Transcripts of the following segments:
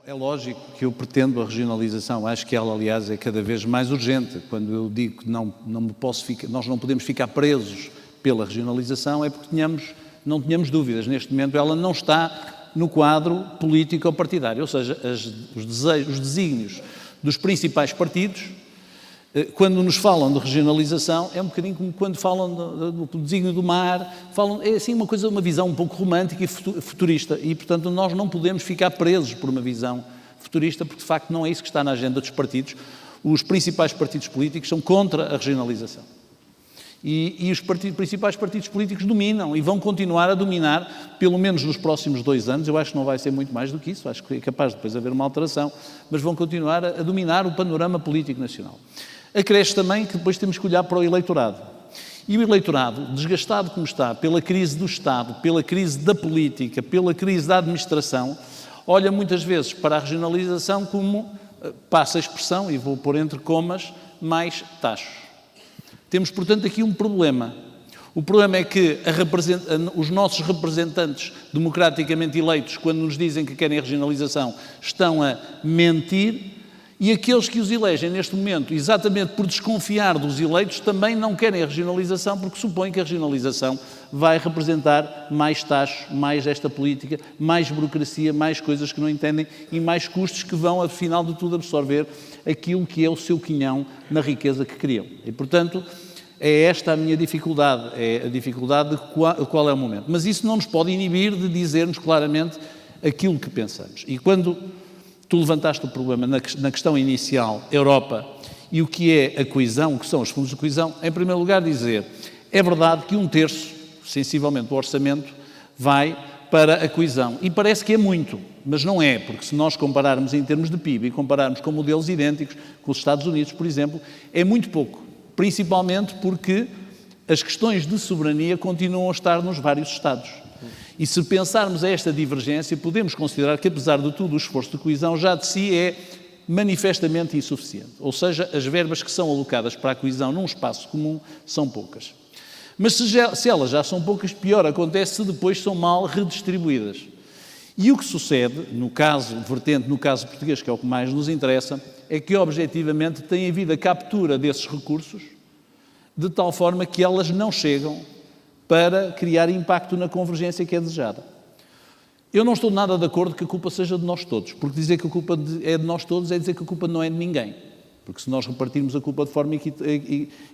É lógico que eu pretendo a regionalização, acho que ela, aliás, é cada vez mais urgente. Quando eu digo que nós não podemos ficar presos pela regionalização, é porque não tenhamos dúvidas. Neste momento ela não está no quadro político ou partidário, ou seja, os desígnios dos principais partidos, quando nos falam de regionalização, é um bocadinho como quando falam do desígnio do mar, é assim uma visão um pouco romântica e futurista, e portanto nós não podemos ficar presos por uma visão futurista, porque de facto não é isso que está na agenda dos partidos. Os principais partidos políticos são contra a regionalização. E os principais partidos políticos dominam e vão continuar a dominar, pelo menos nos próximos 2 anos, eu acho que não vai ser muito mais do que isso, acho que é capaz de depois haver uma alteração, mas vão continuar a dominar o panorama político nacional. Acresce também que depois temos que olhar para o eleitorado. E o eleitorado, desgastado como está, pela crise do Estado, pela crise da política, pela crise da administração, olha muitas vezes para a regionalização como, passa a expressão, e vou pôr entre comas, mais tachos. Temos, portanto, aqui um problema. O problema é que os nossos representantes democraticamente eleitos, quando nos dizem que querem a regionalização, estão a mentir, e aqueles que os elegem neste momento, exatamente por desconfiar dos eleitos, também não querem a regionalização, porque supõem que a regionalização vai representar mais taxos, mais esta política, mais burocracia, mais coisas que não entendem e mais custos que vão, afinal de tudo, absorver aquilo que é o seu quinhão na riqueza que criam. E, portanto, é esta a minha dificuldade, é a dificuldade de qual é o momento. Mas isso não nos pode inibir de dizer-nos claramente aquilo que pensamos. E quando tu levantaste o problema na questão inicial, Europa, e o que é a coesão, o que são os fundos de coesão, em primeiro lugar dizer, é verdade que 1/3, sensivelmente, do orçamento vai para a coesão. E parece que é muito, mas não é, porque se nós compararmos em termos de PIB e compararmos com modelos idênticos, com os Estados Unidos, por exemplo, é muito pouco, principalmente porque as questões de soberania continuam a estar nos vários Estados. E se pensarmos a esta divergência, podemos considerar que, apesar de tudo, o esforço de coesão já de si é manifestamente insuficiente. Ou seja, as verbas que são alocadas para a coesão num espaço comum são poucas. Mas se elas já são poucas, pior acontece se depois são mal redistribuídas. E o que sucede, no caso português, que é o que mais nos interessa, é que objetivamente tem havido a captura desses recursos de tal forma que elas não chegam para criar impacto na convergência que é desejada. Eu não estou nada de acordo que a culpa seja de nós todos, porque dizer que a culpa é de nós todos é dizer que a culpa não é de ninguém. Porque se nós repartirmos a culpa de forma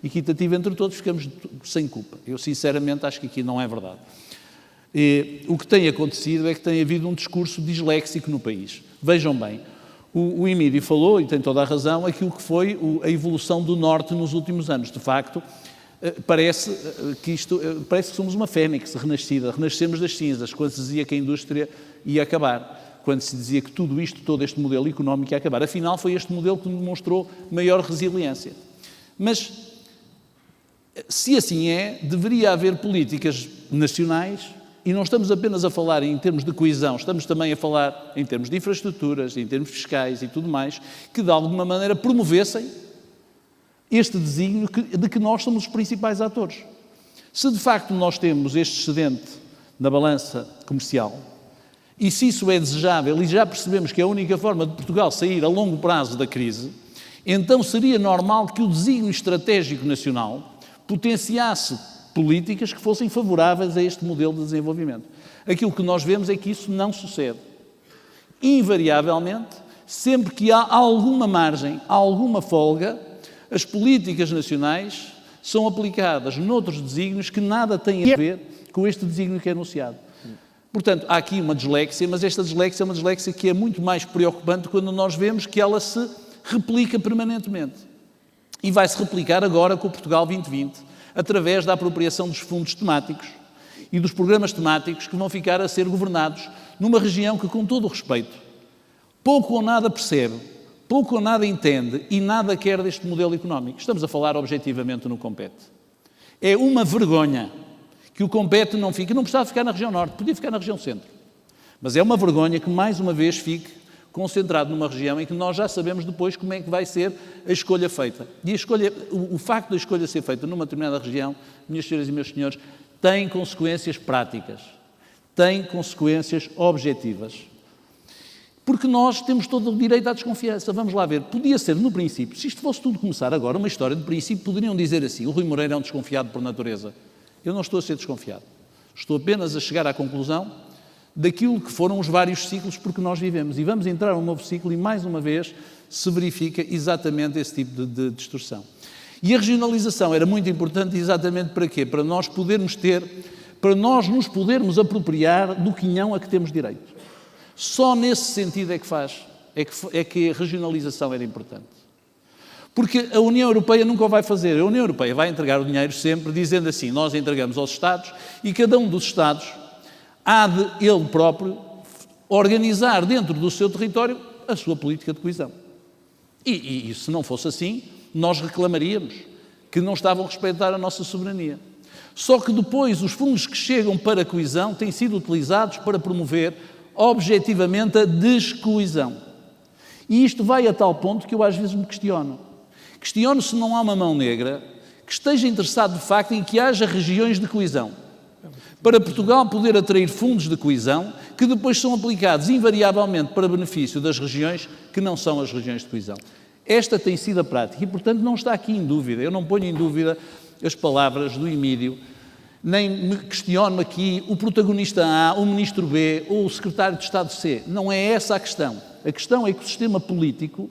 equitativa entre todos, ficamos sem culpa. Eu, sinceramente, acho que aqui não é verdade. O que tem acontecido é que tem havido um discurso disléxico no país. Vejam bem, o Emílio falou, e tem toda a razão, aquilo que foi a evolução do Norte nos últimos anos. De facto, parece que somos uma fênix renascida, renascemos das cinzas, quando se dizia que a indústria ia acabar, quando se dizia que todo este modelo económico ia acabar. Afinal, foi este modelo que demonstrou maior resiliência. Mas, se assim é, deveria haver políticas nacionais, e não estamos apenas a falar em termos de coesão, estamos também a falar em termos de infraestruturas, em termos fiscais e tudo mais, que de alguma maneira promovessem este desígnio de que nós somos os principais atores. Se de facto nós temos este excedente na balança comercial, e se isso é desejável, e já percebemos que é a única forma de Portugal sair a longo prazo da crise, então seria normal que o desígnio estratégico nacional potenciasse políticas que fossem favoráveis a este modelo de desenvolvimento. Aquilo que nós vemos é que isso não sucede. Invariavelmente, sempre que há alguma margem, alguma folga, as políticas nacionais são aplicadas noutros desígnios que nada têm a ver com este desígnio que é anunciado. Portanto, há aqui uma dislexia, mas esta dislexia é uma dislexia que é muito mais preocupante quando nós vemos que ela se replica permanentemente. E vai-se replicar agora com o Portugal 2020, através da apropriação dos fundos temáticos e dos programas temáticos que vão ficar a ser governados numa região que, com todo o respeito, pouco ou nada percebe, pouco ou nada entende e nada quer deste modelo económico. Estamos a falar objetivamente no Compete. É uma vergonha que o Compete não fique, não precisava ficar na região norte, podia ficar na região centro. Mas é uma vergonha que, mais uma vez, fique concentrado numa região em que nós já sabemos depois como é que vai ser a escolha feita. E o facto da escolha ser feita numa determinada região, minhas senhoras e meus senhores, tem consequências práticas, tem consequências objetivas. Porque nós temos todo o direito à desconfiança. Vamos lá ver, podia ser no princípio, se isto fosse tudo começar agora, uma história de princípio, poderiam dizer assim, o Rui Moreira é um desconfiado por natureza. Eu não estou a ser desconfiado. Estou apenas a chegar à conclusão daquilo que foram os vários ciclos por que nós vivemos. E vamos entrar num novo ciclo e, mais uma vez, se verifica exatamente esse tipo de distorção. E a regionalização era muito importante exatamente para quê? Para nós nos podermos apropriar do quinhão a que temos direito. Só nesse sentido é que a regionalização era importante. Porque a União Europeia nunca o vai fazer. A União Europeia vai entregar o dinheiro sempre dizendo assim, nós entregamos aos Estados e cada um dos Estados há de ele próprio organizar dentro do seu território a sua política de coesão. E se não fosse assim, nós reclamaríamos que não estavam a respeitar a nossa soberania. Só que depois os fundos que chegam para a coesão têm sido utilizados para promover objetivamente a descoesão. E isto vai a tal ponto que eu às vezes me questiono. Questiono se não há uma mão negra que esteja interessado de facto em que haja regiões de coesão. Para Portugal poder atrair fundos de coesão que depois são aplicados invariavelmente para benefício das regiões que não são as regiões de coesão. Esta tem sido a prática e, portanto, não está aqui em dúvida. Eu não ponho em dúvida as palavras do Emílio, nem me questiono aqui o protagonista A, o ministro B ou o secretário de Estado C. Não é essa a questão. A questão é que o sistema político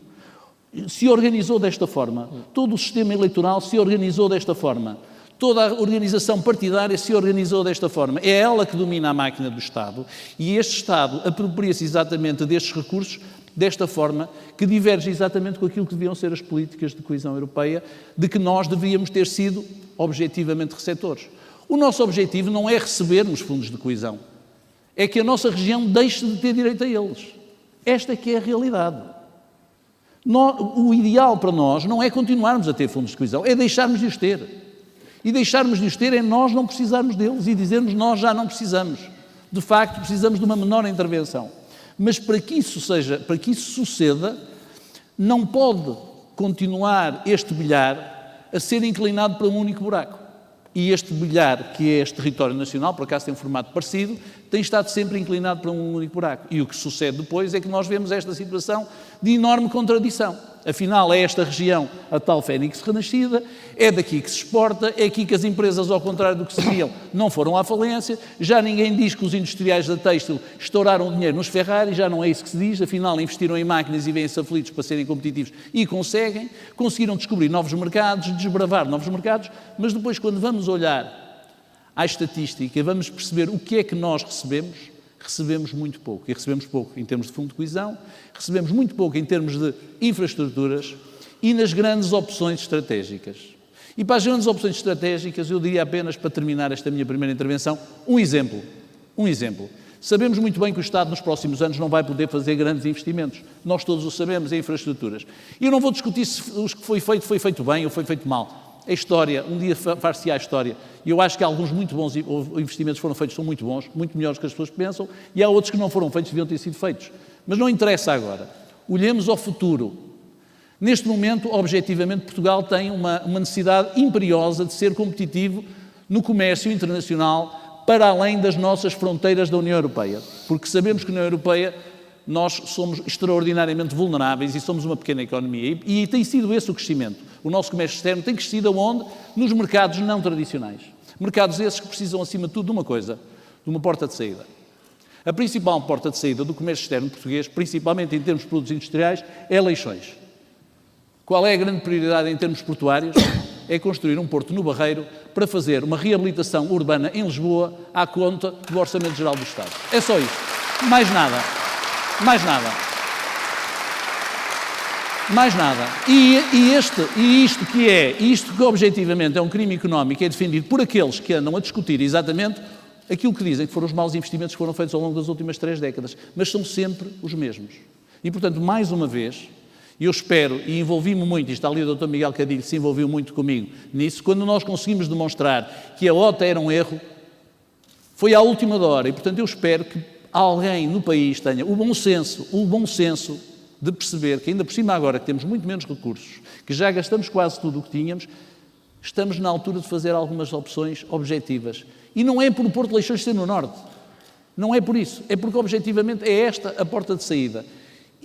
se organizou desta forma. Todo o sistema eleitoral se organizou desta forma. Toda a organização partidária se organizou desta forma. É ela que domina a máquina do Estado e este Estado apropria-se exatamente destes recursos desta forma, que diverge exatamente com aquilo que deviam ser as políticas de coesão europeia, de que nós devíamos ter sido objetivamente receptores. O nosso objetivo não é recebermos fundos de coesão, é que a nossa região deixe de ter direito a eles. Esta é que é a realidade. O ideal para nós não é continuarmos a ter fundos de coesão, é deixarmos de os ter. E deixarmos de os ter é nós não precisarmos deles e dizermos nós já não precisamos. De facto, precisamos de uma menor intervenção. Mas para que isso suceda, não pode continuar este bilhar a ser inclinado para um único buraco. E este bilhar, que é este território nacional, por acaso tem um formato parecido, tem estado sempre inclinado para um único buraco. E o que sucede depois é que nós vemos esta situação de enorme contradição. Afinal, é esta região a tal fênix renascida, é daqui que se exporta, é aqui que as empresas, ao contrário do que se diziam, não foram à falência, já ninguém diz que os industriais da têxtil estouraram dinheiro nos Ferrari, já não é isso que se diz, afinal investiram em máquinas e vêm-se aflitos para serem competitivos e conseguiram descobrir novos mercados, desbravar novos mercados, mas depois quando vamos olhar à estatística, vamos perceber o que é que nós recebemos muito pouco. E recebemos pouco em termos de fundo de coesão, recebemos muito pouco em termos de infraestruturas e nas grandes opções estratégicas. E para as grandes opções estratégicas, eu diria apenas, para terminar esta minha primeira intervenção, um exemplo. Sabemos muito bem que o Estado nos próximos anos não vai poder fazer grandes investimentos. Nós todos o sabemos, em infraestruturas. E eu não vou discutir se o que foi feito bem ou foi feito mal. A história, um dia far-se-á a história. E eu acho que alguns muito bons investimentos foram feitos, são muito bons, muito melhores do que as pessoas pensam, e há outros que não foram feitos, deviam ter sido feitos. Mas não interessa agora. Olhemos ao futuro. Neste momento, objetivamente, Portugal tem uma necessidade imperiosa de ser competitivo no comércio internacional para além das nossas fronteiras da União Europeia. Porque sabemos que na União Europeia nós somos extraordinariamente vulneráveis e somos uma pequena economia. E tem sido esse o crescimento. O nosso comércio externo tem crescido aonde? Nos mercados não tradicionais. Mercados esses que precisam, acima de tudo, de uma coisa, de uma porta de saída. A principal porta de saída do comércio externo português, principalmente em termos de produtos industriais, é Leixões. Qual é a grande prioridade em termos portuários? É construir um porto no Barreiro para fazer uma reabilitação urbana em Lisboa à conta do Orçamento Geral do Estado. É só isto. Mais nada. E isto que objetivamente é um crime económico é defendido por aqueles que andam a discutir exatamente aquilo que dizem que foram os maus investimentos que foram feitos ao longo das últimas 3 décadas, mas são sempre os mesmos. E, portanto, mais uma vez, eu espero, e envolvi-me muito, e está ali o Dr. Miguel Cadilho, que se envolveu muito comigo nisso, quando nós conseguimos demonstrar que a OTA era um erro, foi à última hora, e, portanto, eu espero que alguém no país tenha o bom senso de perceber que, ainda por cima agora que temos muito menos recursos, que já gastamos quase tudo o que tínhamos, estamos na altura de fazer algumas opções objetivas. E não é por o Porto de Leixões ser no Norte. Não é por isso. É porque, objetivamente, é esta a porta de saída.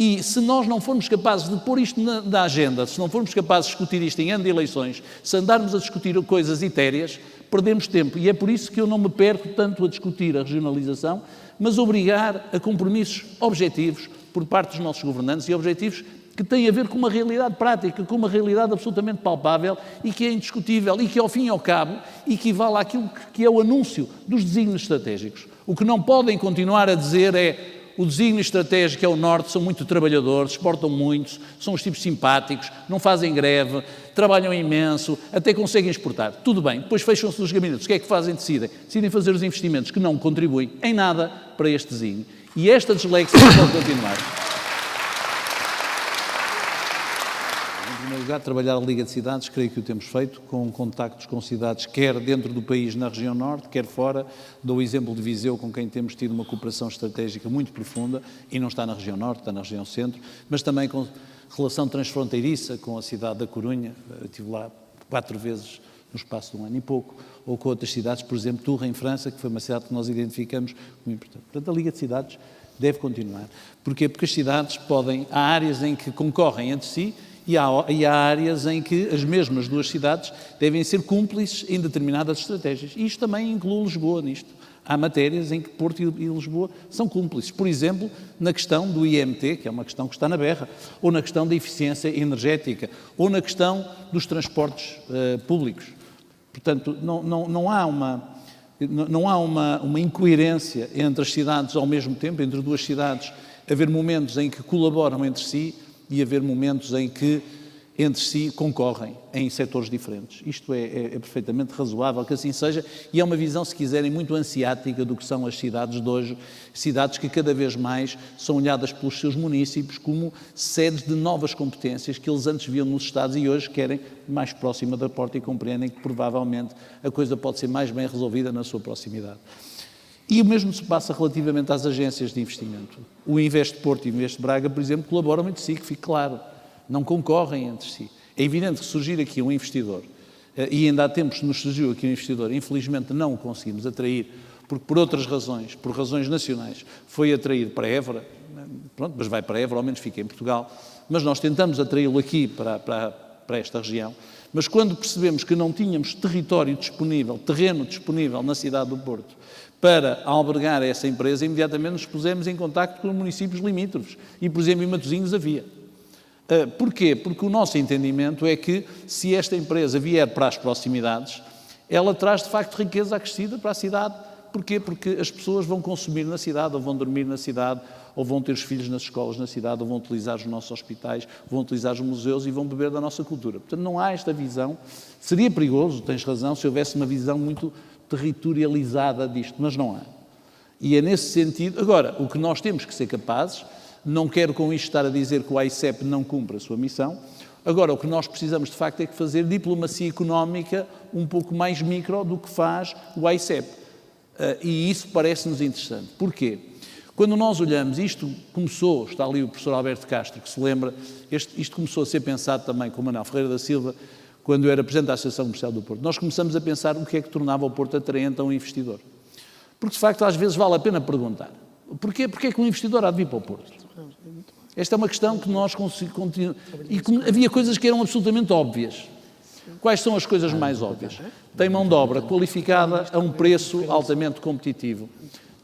E se nós não formos capazes de pôr isto na agenda, se não formos capazes de discutir isto em ano de eleições, se andarmos a discutir coisas etéreas, perdemos tempo. E é por isso que eu não me perco tanto a discutir a regionalização, mas obrigar a compromissos objetivos por parte dos nossos governantes e objetivos que têm a ver com uma realidade prática, com uma realidade absolutamente palpável e que é indiscutível e que, ao fim e ao cabo, equivale àquilo que é o anúncio dos desígnios estratégicos. O que não podem continuar a dizer é: o desígnio estratégico é o Norte, são muito trabalhadores, exportam muito, são os tipos simpáticos, não fazem greve, trabalham imenso, até conseguem exportar. Tudo bem, depois fecham-se os gabinetes. O que é que fazem? Decidem fazer os investimentos que não contribuem em nada para este desígnio. E esta dislexia pode continuar. Em primeiro lugar, trabalhar a Liga de Cidades, creio que o temos feito, com contactos com cidades, quer dentro do país, na região norte, quer fora. Dou o exemplo de Viseu, com quem temos tido uma cooperação estratégica muito profunda, e não está na região norte, está na região centro, mas também com relação transfronteiriça com a cidade da Corunha. Estive lá 4 vezes no espaço de um ano e pouco, ou com outras cidades, por exemplo, Tours, em França, que foi uma cidade que nós identificamos como importante. Portanto, a Liga de Cidades deve continuar. Porquê? Porque as cidades há áreas em que concorrem entre si, e há áreas em que as mesmas duas cidades devem ser cúmplices em determinadas estratégias. E isto também inclui Lisboa nisto. Há matérias em que Porto e Lisboa são cúmplices. Por exemplo, na questão do IMT, que é uma questão que está na berra, ou na questão da eficiência energética, ou na questão dos transportes públicos. Portanto, não há uma incoerência entre as cidades ao mesmo tempo, entre duas cidades, haver momentos em que colaboram entre si e haver momentos em que entre si concorrem em setores diferentes. Isto é perfeitamente razoável que assim seja, e é uma visão, se quiserem, muito ansiática do que são as cidades de hoje, cidades que cada vez mais são olhadas pelos seus municípios como sedes de novas competências que eles antes viam nos Estados e hoje querem mais próxima da porta e compreendem que provavelmente a coisa pode ser mais bem resolvida na sua proximidade. E o mesmo se passa relativamente às agências de investimento. O Invest Porto e o Invest Braga, por exemplo, colaboram entre si, que fique claro, não concorrem entre si. É evidente que surgir aqui um investidor, e ainda há tempos nos surgiu aqui um investidor, infelizmente não o conseguimos atrair, porque por outras razões, por razões nacionais, foi atraído para Évora, pronto, mas vai para Évora, ao menos fica em Portugal, mas nós tentamos atraí-lo aqui para esta região, mas quando percebemos que não tínhamos território disponível, terreno disponível na cidade do Porto, para albergar essa empresa, imediatamente nos pusemos em contacto com municípios limítrofes. E, por exemplo, em Matosinhos havia. Porquê? Porque o nosso entendimento é que, se esta empresa vier para as proximidades, ela traz, de facto, riqueza acrescida para a cidade. Porquê? Porque as pessoas vão consumir na cidade, ou vão dormir na cidade, ou vão ter os filhos nas escolas na cidade, ou vão utilizar os nossos hospitais, vão utilizar os museus e vão beber da nossa cultura. Portanto, não há esta visão. Seria perigoso, tens razão, se houvesse uma visão muito territorializada disto, mas não há. E é nesse sentido. Agora, o que nós temos que ser capazes, não quero com isto estar a dizer que o AICEP não cumpre a sua missão, agora o que nós precisamos de facto é que fazer diplomacia económica um pouco mais micro do que faz o AICEP. E isso parece-nos interessante. Porquê? Quando nós olhamos, isto começou, está ali o professor Alberto Castro, que se lembra, isto começou a ser pensado também com o Manuel Ferreira da Silva, quando eu era presidente da Associação Comercial do Porto. Nós começamos a pensar o que é que tornava o Porto atraente a um investidor. Porque, de facto, às vezes vale a pena perguntar. Porquê é que um investidor há de vir para o Porto? Esta é uma questão que nós continuamos. E havia coisas que eram absolutamente óbvias. Quais são as coisas mais óbvias? Tem mão de obra qualificada a um preço altamente competitivo.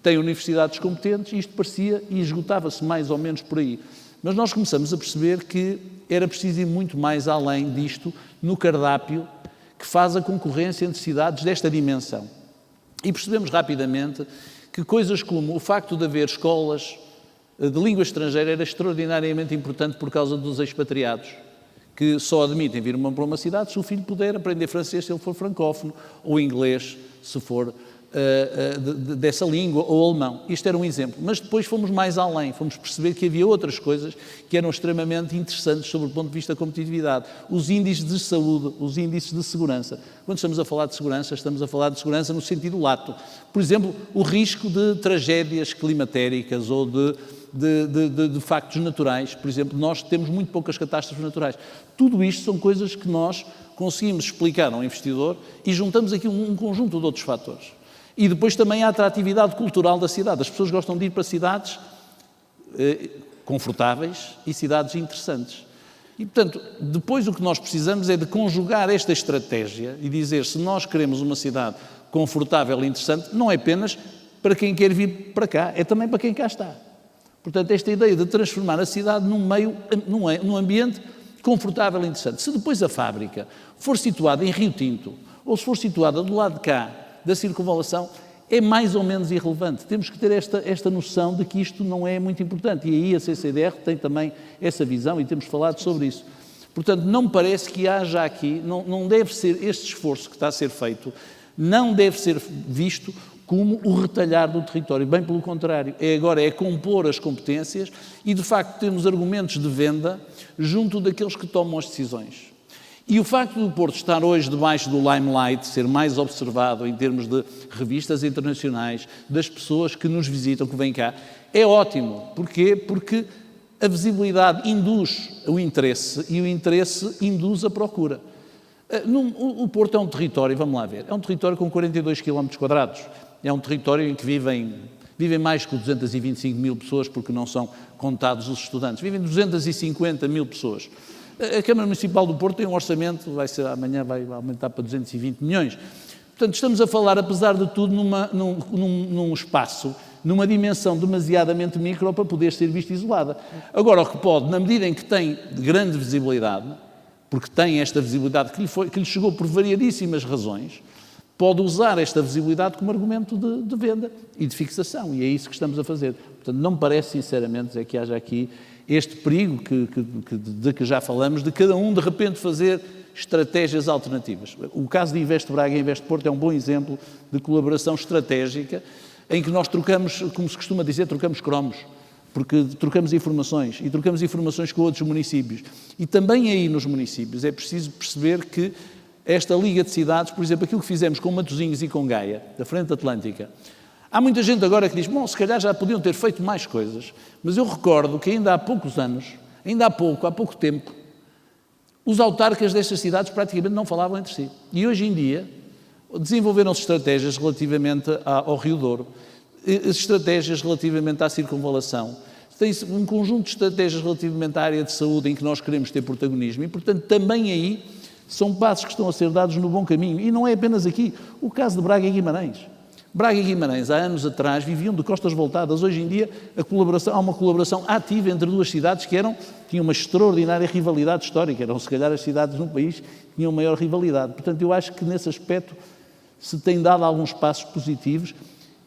Tem universidades competentes, e isto parecia e esgotava-se mais ou menos por aí. Mas nós começamos a perceber que era preciso ir muito mais além disto no cardápio que faz a concorrência entre cidades desta dimensão. E percebemos rapidamente que coisas como o facto de haver escolas de língua estrangeira era extraordinariamente importante por causa dos expatriados, que só admitem vir para uma cidade se o filho puder aprender francês se ele for francófono, ou inglês se for dessa língua, ou alemão. Isto era um exemplo. Mas depois fomos mais além, fomos perceber que havia outras coisas que eram extremamente interessantes sobre o ponto de vista da competitividade. Os índices de saúde, os índices de segurança. Quando estamos a falar de segurança, estamos a falar de segurança no sentido lato. Por exemplo, o risco de tragédias climatéricas ou de factos naturais. Por exemplo, nós temos muito poucas catástrofes naturais. Tudo isto são coisas que nós conseguimos explicar ao investidor e juntamos aqui um conjunto de outros fatores. E depois também a atratividade cultural da cidade. As pessoas gostam de ir para cidades confortáveis e cidades interessantes. E, portanto, depois o que nós precisamos é de conjugar esta estratégia e dizer, se nós queremos uma cidade confortável e interessante, não é apenas para quem quer vir para cá, é também para quem cá está. Portanto, esta ideia de transformar a cidade num ambiente confortável e interessante. Se depois a fábrica for situada em Rio Tinto, ou se for situada do lado de cá, da circunvalação, é mais ou menos irrelevante. Temos que ter esta noção de que isto não é muito importante. E aí a CCDR tem também essa visão e temos falado sobre isso. Portanto, não me parece que haja aqui, não deve ser este esforço que está a ser feito, não deve ser visto como o retalhar do território. Bem pelo contrário, agora é compor as competências e, de facto, temos argumentos de venda junto daqueles que tomam as decisões. E o facto do Porto estar hoje debaixo do limelight, ser mais observado em termos de revistas internacionais, das pessoas que nos visitam, que vêm cá, é ótimo. Porquê? Porque a visibilidade induz o interesse e o interesse induz a procura. O Porto é um território, vamos lá ver, é um território com 42 km². É um território em que vivem mais que 225 mil pessoas, porque não são contados os estudantes. Vivem 250 mil pessoas. A Câmara Municipal do Porto tem um orçamento, amanhã vai aumentar para 220 milhões. Portanto, estamos a falar, apesar de tudo, num espaço, numa dimensão demasiadamente micro para poder ser vista isolada. Agora, o que pode, na medida em que tem grande visibilidade, porque tem esta visibilidade que lhe chegou por variadíssimas razões, pode usar esta visibilidade como argumento de venda e de fixação, e é isso que estamos a fazer. Portanto, não me parece, sinceramente, que haja aqui este perigo de que já falamos, de cada um, de repente, fazer estratégias alternativas. O caso de Invest Braga e Invest Porto é um bom exemplo de colaboração estratégica, em que nós trocamos, como se costuma dizer, trocamos cromos, porque trocamos informações, e trocamos informações com outros municípios. E também aí nos municípios é preciso perceber que esta Liga de Cidades, por exemplo, aquilo que fizemos com Matosinhos e com Gaia, da Frente Atlântica, há muita gente agora que diz, bom, se calhar já podiam ter feito mais coisas, mas eu recordo que ainda há poucos anos, há pouco tempo, os autarcas destas cidades praticamente não falavam entre si. E hoje em dia desenvolveram-se estratégias relativamente ao Rio Douro, estratégias relativamente à circunvalação, tem-se um conjunto de estratégias relativamente à área de saúde em que nós queremos ter protagonismo e, portanto, também aí são passos que estão a ser dados no bom caminho. E não é apenas aqui. O caso de Braga e Guimarães. Braga e Guimarães, há anos atrás, viviam de costas voltadas. Hoje em dia, há uma colaboração ativa entre duas cidades que tinham uma extraordinária rivalidade histórica. Eram, se calhar, as cidades no país que tinham maior rivalidade. Portanto, eu acho que, nesse aspecto, se tem dado alguns passos positivos.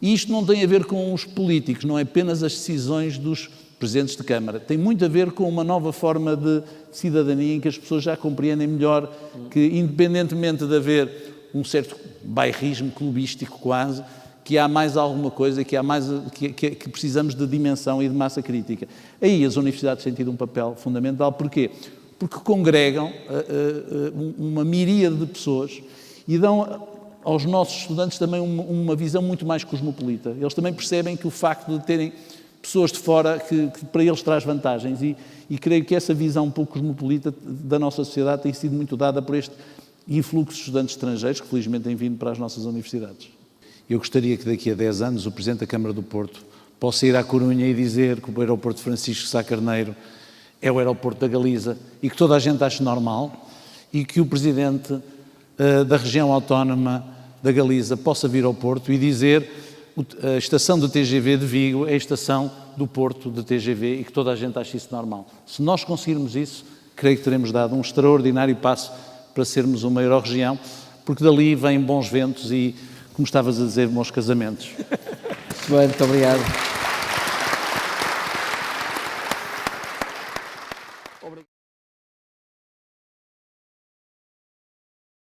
E isto não tem a ver com os políticos, não é apenas as decisões dos presidentes de Câmara. Tem muito a ver com uma nova forma de cidadania em que as pessoas já compreendem melhor que, independentemente de haver um certo bairrismo clubístico quase, que há mais alguma coisa, que precisamos de dimensão e de massa crítica. Aí as universidades têm tido um papel fundamental. Porquê? Porque congregam uma miríade de pessoas e dão aos nossos estudantes também uma visão muito mais cosmopolita. Eles também percebem que o facto de terem pessoas de fora, que para eles traz vantagens e creio que essa visão um pouco cosmopolita da nossa sociedade tem sido muito dada por este influxo de estudantes estrangeiros que felizmente têm vindo para as nossas universidades. Eu gostaria que daqui a 10 anos o Presidente da Câmara do Porto possa ir à Corunha e dizer que o aeroporto Francisco Sá Carneiro é o aeroporto da Galiza e que toda a gente ache normal e que o Presidente da região autónoma da Galiza possa vir ao Porto e dizer a estação do TGV de Vigo é a estação do Porto de TGV e que toda a gente ache isso normal. Se nós conseguirmos isso, creio que teremos dado um extraordinário passo para sermos uma euro-região, porque dali vêm bons ventos e, como estavas a dizer, bons casamentos. Muito obrigado.